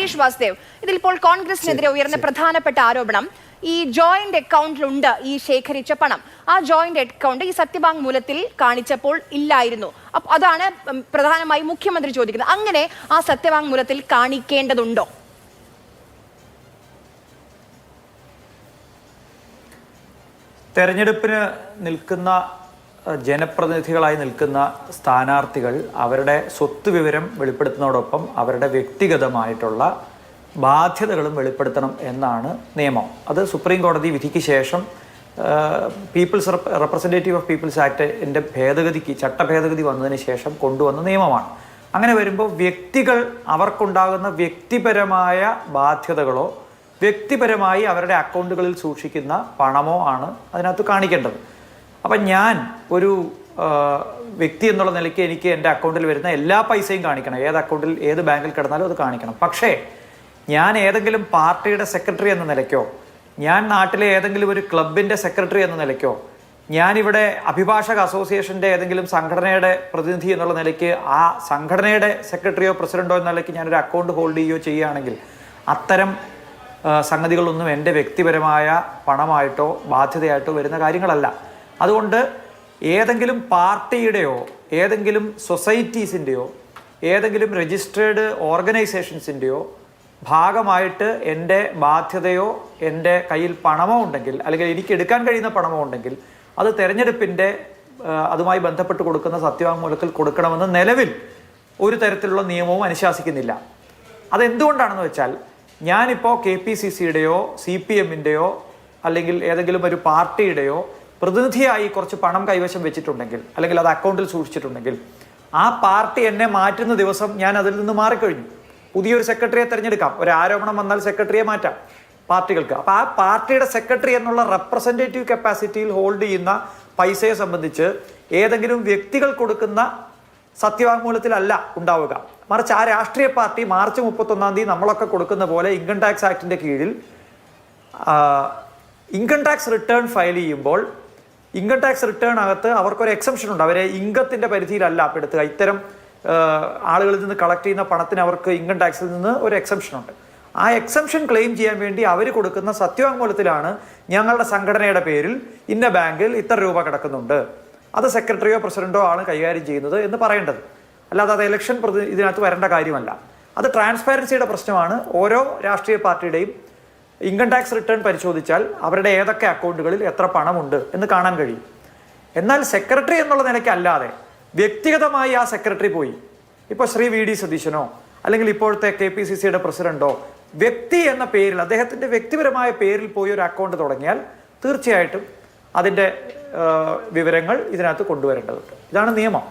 സുരേഷ് വാസുദേവ്, ഇതിലിപ്പോൾ കോൺഗ്രസിനെതിരെ ഉയർന്ന പ്രധാനപ്പെട്ട ആരോപണം ഈ ജോയിന്റ് അക്കൗണ്ടിലുണ്ട് ഈ ശേഖരിച്ച പണം. ആ ജോയിന്റ് അക്കൗണ്ട് ഈ സത്യവാങ്മൂലത്തിൽ കാണിച്ചപ്പോൾ ഇല്ലായിരുന്നു. അതാണ് പ്രധാനമായും മുഖ്യമന്ത്രി ചോദിക്കുന്നത്. അങ്ങനെ ആ സത്യവാങ്മൂലത്തിൽ കാണിക്കേണ്ടതുണ്ടോ? തെരഞ്ഞെടുപ്പിന് നിൽക്കുന്ന ജനപ്രതിനിധികളായി നിൽക്കുന്ന സ്ഥാനാർത്ഥികൾ അവരുടെ സ്വത്ത് വിവരം വെളിപ്പെടുത്തുന്നതോടൊപ്പം അവരുടെ വ്യക്തിഗതമായിട്ടുള്ള ബാധ്യതകളും വെളിപ്പെടുത്തണം എന്നാണ് നിയമം. അത് സുപ്രീം കോടതി വിധിക്ക് ശേഷം പീപ്പിൾസ് റെപ്രസെൻറ്റേറ്റീവ് ഓഫ് പീപ്പിൾസ് ആക്ടിൻ്റെ ഭേദഗതിക്ക് ചട്ടഭേദഗതി വന്നതിന് ശേഷം കൊണ്ടുവന്ന നിയമമാണ്. അങ്ങനെ വരുമ്പോൾ വ്യക്തികൾ അവർക്കുണ്ടാകുന്ന വ്യക്തിപരമായ ബാധ്യതകളോ വ്യക്തിപരമായി അവരുടെ അക്കൗണ്ടുകളിൽ സൂക്ഷിക്കുന്ന പണമോ ആണ് അതിനകത്ത് കാണിക്കേണ്ടത്. അപ്പം ഞാൻ ഒരു വ്യക്തി എന്നുള്ള നിലയ്ക്ക് എനിക്ക് എൻ്റെ അക്കൗണ്ടിൽ വരുന്ന എല്ലാ പൈസയും കാണിക്കണം. ഏത് അക്കൗണ്ടിൽ ഏത് ബാങ്കിൽ കിടന്നാലും അത് കാണിക്കണം. പക്ഷേ ഞാൻ ഏതെങ്കിലും പാർട്ടിയുടെ സെക്രട്ടറി എന്ന നിലയ്ക്കോ, ഞാൻ നാട്ടിലെ ഏതെങ്കിലും ഒരു ക്ലബിൻ്റെ സെക്രട്ടറി എന്ന നിലയ്ക്കോ, ഞാനിവിടെ അഭിഭാഷക അസോസിയേഷൻ്റെ ഏതെങ്കിലും സംഘടനയുടെ പ്രതിനിധി എന്നുള്ള നിലയ്ക്ക് ആ സംഘടനയുടെ സെക്രട്ടറിയോ പ്രസിഡന്റോ എന്ന നിലയ്ക്ക് ഞാനൊരു അക്കൗണ്ട് ഹോൾഡ് ചെയ്യുകയോ ചെയ്യുകയാണെങ്കിൽ അത്തരം സംഗതികളൊന്നും എൻ്റെ വ്യക്തിപരമായ പണമായിട്ടോ ബാധ്യതയായിട്ടോ വരുന്ന കാര്യങ്ങളല്ല. അതുകൊണ്ട് ഏതെങ്കിലും പാർട്ടിയുടെയോ ഏതെങ്കിലും സൊസൈറ്റീസിൻ്റെയോ ഏതെങ്കിലും രജിസ്ട്രേഡ് ഓർഗനൈസേഷൻസിൻ്റെയോ ഭാഗമായിട്ട് എൻ്റെ ബാധ്യതയോ എൻ്റെ കയ്യിൽ പണമോ ഉണ്ടെങ്കിൽ, അല്ലെങ്കിൽ എനിക്ക് എടുക്കാൻ കഴിയുന്ന പണമോ ഉണ്ടെങ്കിൽ അത് തെരഞ്ഞെടുപ്പിൻ്റെ അതുമായി ബന്ധപ്പെട്ട് കൊടുക്കുന്ന സത്യവാങ്മൂലത്തിൽ കൊടുക്കണമെന്ന് നിലവിൽ ഒരു തരത്തിലുള്ള നിയമവും അനുശാസിക്കുന്നില്ല. അതെന്തുകൊണ്ടാണെന്ന് വെച്ചാൽ ഞാനിപ്പോൾ KPCCയുടെയോ CPMൻ്റെയോ അല്ലെങ്കിൽ ഏതെങ്കിലും ഒരു പാർട്ടിയുടെയോ പ്രതിനിധിയായി കുറച്ച് പണം കൈവശം വെച്ചിട്ടുണ്ടെങ്കിൽ, അല്ലെങ്കിൽ അത് അക്കൗണ്ടിൽ സൂക്ഷിച്ചിട്ടുണ്ടെങ്കിൽ, ആ പാർട്ടി എന്നെ മാറ്റുന്ന ദിവസം ഞാൻ അതിൽ നിന്ന് മാറിക്കഴിഞ്ഞു. പുതിയൊരു സെക്രട്ടറിയെ തിരഞ്ഞെടുക്കാം. ഒരു ആരോപണം വന്നാൽ സെക്രട്ടറിയെ മാറ്റാം പാർട്ടികൾക്ക്. അപ്പോൾ ആ പാർട്ടിയുടെ സെക്രട്ടറി എന്നുള്ള റെപ്രസെൻറ്റേറ്റീവ് കപ്പാസിറ്റിയിൽ ഹോൾഡ് ചെയ്യുന്ന പൈസയെ സംബന്ധിച്ച് ഏതെങ്കിലും വ്യക്തികൾ കൊടുക്കുന്ന സത്യവാങ്മൂലത്തിലല്ല ഉണ്ടാവുക. മറിച്ച് ആ രാഷ്ട്രീയ പാർട്ടി മാർച്ച് 31-ാം തീയതി നമ്മളൊക്കെ കൊടുക്കുന്ന പോലെ ഇൻകം ടാക്സ് ആക്ടിൻ്റെ കീഴിൽ ഇൻകം ടാക്സ് റിട്ടേൺ ഫയൽ ചെയ്യുമ്പോൾ ഇൻകം ടാക്സ് റിട്ടേൺ അകത്ത് അവർക്കൊരു എക്സംഷൻ ഉണ്ട്. അവരെ ഇൻകത്തിൻ്റെ പരിധിയിലല്ല പെടുത്തുക. ഇത്തരം ആളുകളിൽ നിന്ന് കളക്ട് ചെയ്യുന്ന പണത്തിന് അവർക്ക് ഇൻകം ടാക്സിൽ നിന്ന് ഒരു എക്സംഷൻ ഉണ്ട്. ആ എക്സംഷൻ ക്ലെയിം ചെയ്യാൻ വേണ്ടി അവർ കൊടുക്കുന്ന സത്യവാങ്മൂലത്തിലാണ് ഞങ്ങളുടെ സംഘടനയുടെ പേരിൽ ഇന്ന ബാങ്കിൽ ഇത്ര രൂപ കിടക്കുന്നുണ്ട്, അത് സെക്രട്ടറിയോ പ്രസിഡന്റോ ആണ് കൈകാര്യം ചെയ്യുന്നത് എന്ന് പറയേണ്ടത്. അല്ലാതെ അത് ഇലക്ഷൻ ഇതിനകത്ത് വരേണ്ട കാര്യമല്ല. അത് ട്രാൻസ്പാരൻസിയുടെ പ്രശ്നമാണ്. ഓരോ രാഷ്ട്രീയ പാർട്ടിയുടെയും ഇൻകം ടാക്സ് റിട്ടേൺ പരിശോധിച്ചാൽ അവരുടെ ഏതൊക്കെ അക്കൗണ്ടുകളിൽ എത്ര പണമുണ്ട് എന്ന് കാണാൻ കഴിയും. എന്നാൽ സെക്രട്ടറി എന്നുള്ള നിലയ്ക്ക് അല്ലാതെ വ്യക്തിഗതമായി ആ സെക്രട്ടറി പോയി, ഇപ്പോൾ ശ്രീ VD സതീശനോ അല്ലെങ്കിൽ ഇപ്പോഴത്തെ KPCCയുടെ പ്രസിഡന്റോ വ്യക്തി എന്ന പേരിൽ അദ്ദേഹത്തിൻ്റെ വ്യക്തിപരമായ പേരിൽ പോയി ഒരു അക്കൗണ്ട് തുടങ്ങിയാൽ തീർച്ചയായിട്ടും അതിൻ്റെ വിവരങ്ങൾ ഇതിനകത്ത് കൊണ്ടുവരേണ്ടതുണ്ട്. ഇതാണ് നിയമം.